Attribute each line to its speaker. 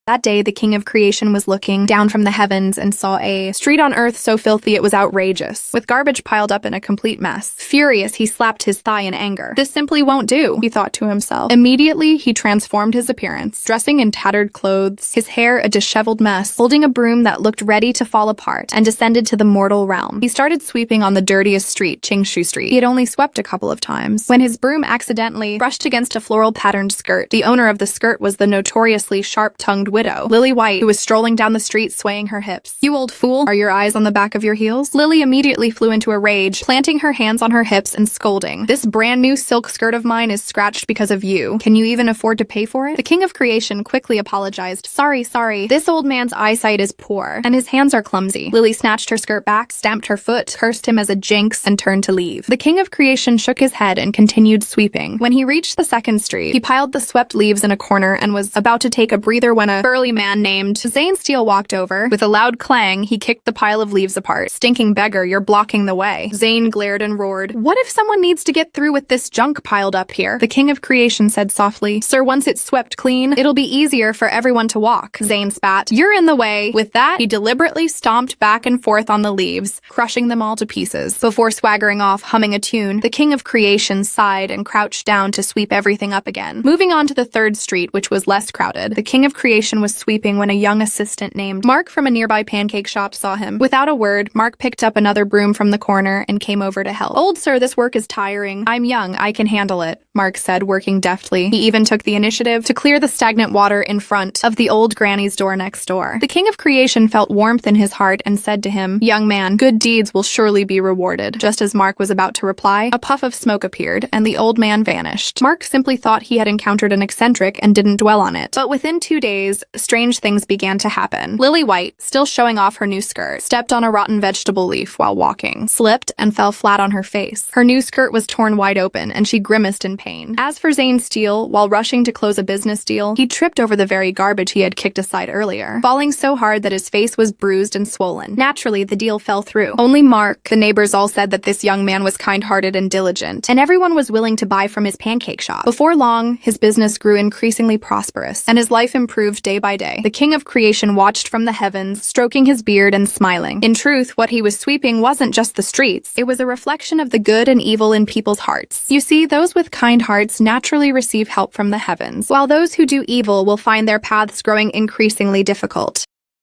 Speaker 1: That day, the king of creation was looking down from the heavens and saw a street on earth so filthy it was outrageous, with garbage piled up in a complete mess. Furious, he slapped his thigh in anger. This simply won't do, he thought to himself. Immediately, he transformed his appearance, dressing in tattered clothes, his hair a disheveled mess, holding a broom that looked ready to fall apart, and descended to the mortal realm. He started sweeping on the dirtiest street, Qingshu Street. He had only swept a couple of times, when his broom accidentally brushed against a floral-patterned skirt. The owner of the skirt was the notoriously sharp-tongued widow, Lily White, who was strolling down the street swaying her hips. "You old fool, are your eyes on the back of your heels?" Lily immediately flew into a rage, planting her hands on her hips and scolding. "This brand new silk skirt of mine is scratched because of you. Can you even afford to pay for it?" The king of creation quickly apologized. Sorry. This old man's eyesight is poor, and his hands are clumsy." Lily snatched her skirt back, stamped her foot, cursed him as a jinx, and turned to leave. The king of creation shook his head and continued sweeping. When he reached the second street, he piled the swept leaves in a corner and was about to take a breather when a burly man named Zane Steele walked over. With a loud clang, he kicked the pile of leaves apart. "Stinking beggar, you're blocking the way." Zane glared and roared. "What if someone needs to get through with this junk piled up here?" The king of creation said softly, "Sir, once it's swept clean, it'll be easier for everyone to walk." Zane spat. "You're in the way." With that, he deliberately stomped back and forth on the leaves, crushing them all to pieces. Before swaggering off, humming a tune, the king of creation sighed and crouched down to sweep everything up again. Moving on to the third street, which was less crowded, the king of creation was sweeping when a young assistant named Mark from a nearby pancake shop saw him. Without a word, Mark picked up another broom from the corner and came over to help. "Old sir, this work is tiring. I'm young, I can handle it," Mark said, working deftly. He even took the initiative to clear the stagnant water in front of the old granny's door next door. The king of creation felt warmth in his heart and said to him, "Young man, good deeds will surely be rewarded." Just as Mark was about to reply, a puff of smoke appeared, and the old man vanished. Mark simply thought he had encountered an eccentric and didn't dwell on it. But within 2 days, strange things began to happen. Lily White, still showing off her new skirt, stepped on a rotten vegetable leaf while walking, slipped, and fell flat on her face. Her new skirt was torn wide open, and she grimaced in pain. As for Zane Steele, while rushing to close a business deal, he tripped over the very garbage he had kicked aside earlier, falling so hard that his face was bruised and swollen. Naturally, the deal fell through. Only Mark, the neighbors all said that this young man was kind-hearted and diligent, and everyone was willing to buy from his pancake shop. Before long, his business grew increasingly prosperous, and his life improved day by day. The king of creation watched from the heavens, stroking his beard and smiling. In truth, what he was sweeping wasn't just the streets. It was a reflection of the good and evil in people's hearts. You see, those with kind hearts naturally receive help from the heavens, while those who do evil will find their paths growing increasingly difficult.